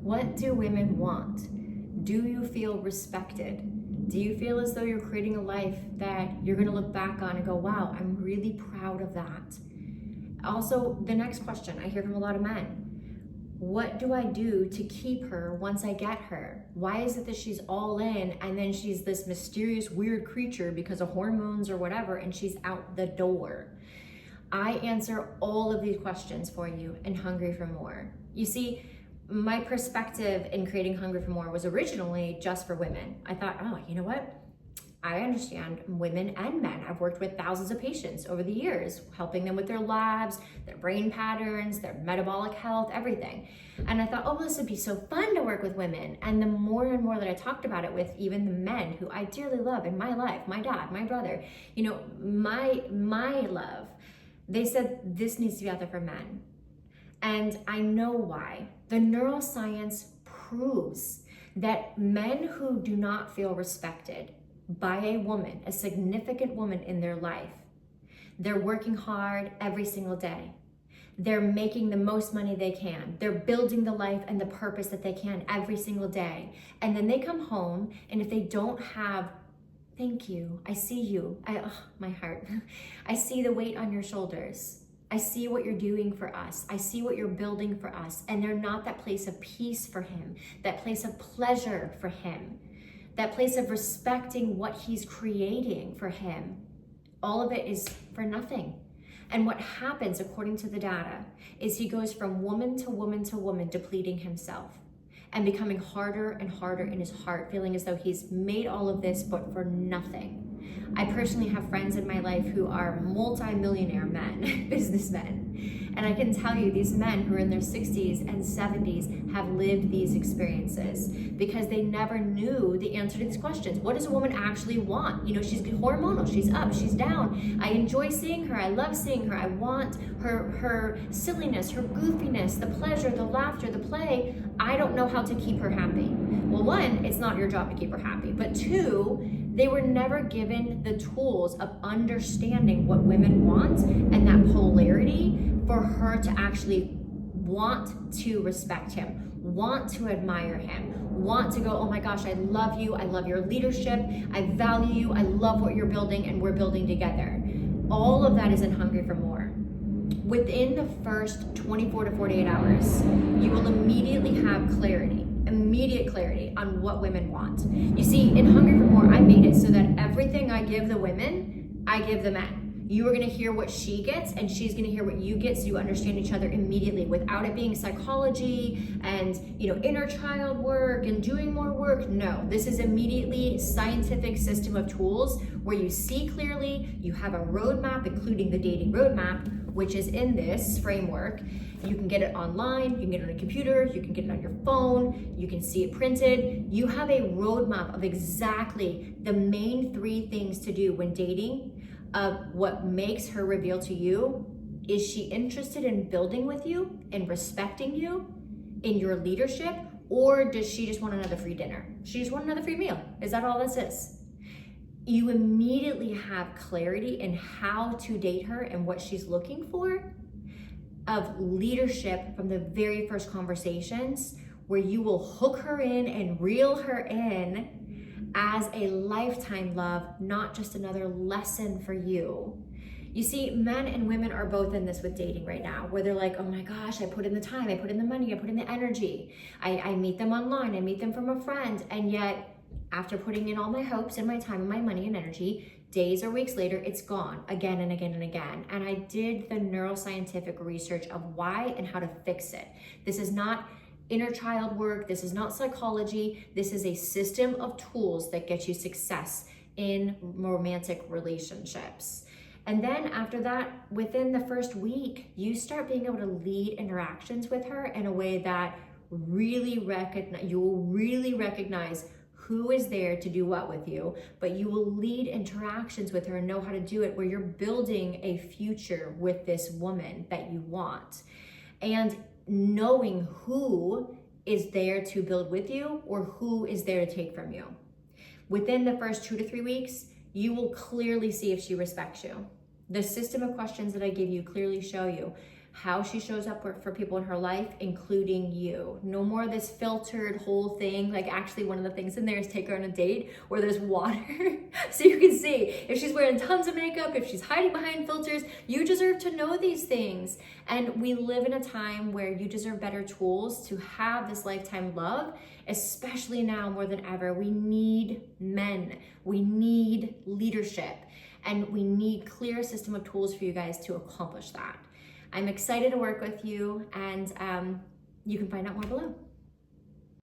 What do women want? Do you feel respected? Do you feel as though you're creating a life that you're going to look back on and go, wow, I'm really proud of that? Also, the next question I hear from a lot of men: what do I do to keep her once I get her? Why is it that she's all in and then she's this mysterious, weird creature because of hormones or whatever, and she's out the door? I answer all of these questions for you in Hungry for More. You see, my perspective in creating Hungry for More was originally just for women. I thought, oh, you know what? I understand women and men. I've worked with thousands of patients over the years, helping them with their labs, their brain patterns, their metabolic health, everything. And I thought, oh, this would be so fun to work with women. And the more and more that I talked about it with even the men who I dearly love in my life, my dad, my brother, you know, my love, they said this needs to be out there for men. And I know why. The neuroscience proves that men who do not feel respected by a woman, a significant woman in their life, they're working hard every single day. They're making the most money they can. They're building the life and the purpose that they can every single day. And then they come home, and if they don't have, thank you, I see you, my heart, I see the weight on your shoulders. I see what you're doing for us. I see what you're building for us. And they're not that place of peace for him, that place of pleasure for him, that place of respecting what he's creating for him. All of it is for nothing. And what happens, according to the data, is he goes from woman to woman to woman, depleting himself and becoming harder and harder in his heart, feeling as though he's made all of this, but for nothing. I personally have friends in my life who are multi-millionaire men, businessmen. And I can tell you, these men who are in their 60s and 70s have lived these experiences because they never knew the answer to these questions. What does a woman actually want? You know, she's hormonal, she's up, she's down. I enjoy seeing her, I love seeing her. I want her silliness, her goofiness, the pleasure, the laughter, the play. I don't know how to keep her happy. Well, one, it's not your job to keep her happy. But two, they were never given the tools of understanding what women want and that polarity for her to actually want to respect him, want to admire him, want to go, oh my gosh, I love you, I love your leadership, I value you, I love what you're building and we're building together. All of that is in Hungry for More. Within the first 24 to 48 hours, you will immediately have clarity. Immediate clarity on what women want. You see, in Hungry for More, I made it so that everything I give the women, I give the men. You are going to hear what she gets, and she's going to hear what you get, so you understand each other immediately without it being psychology and, you know, inner child work and doing more work. No, this is immediately scientific system of tools where you see clearly, you have a roadmap, including the dating roadmap, which is in this framework. You can get it online, you can get it on a computer, you can get it on your phone, you can see it printed. You have a roadmap of exactly the main 3 things to do when dating, of what makes her reveal to you. Is she interested in building with you and respecting you in your leadership, or does she just want another free dinner? She just want another free meal. Is that all this is? You immediately have clarity in how to date her and what she's looking for, of leadership from the very first conversations, where you will hook her in and reel her in as a lifetime love, not just another lesson for you. You see, men and women are both in this with dating right now, where they're like, oh my gosh, I put in the time, I put in the money, I put in the energy. I meet them online, I meet them from a friend, and yet after putting in all my hopes and my time and my money and energy, days or weeks later, it's gone again and again and again. And I did the neuroscientific research of why and how to fix it. This is not inner child work. This is not psychology. This is a system of tools that get you success in romantic relationships. And then after that, within the first week, you start being able to lead interactions with her in a way that you will really recognize who is there to do what with you, but you will lead interactions with her and know how to do it, where you're building a future with this woman that you want. And knowing who is there to build with you or who is there to take from you. Within the first 2 to 3 weeks, you will clearly see if she respects you. The system of questions that I give you clearly show you how she shows up for people in her life, including you. No more of this filtered whole thing. Like, actually, one of the things in there is take her on a date where there's water so you can see if she's wearing tons of makeup, if she's hiding behind filters. You deserve to know these things. And we live in a time where you deserve better tools to have this lifetime love, especially now more than ever. We need men. We need leadership. And we need a clear system of tools for you guys to accomplish that. I'm excited to work with you, and you can find out more below.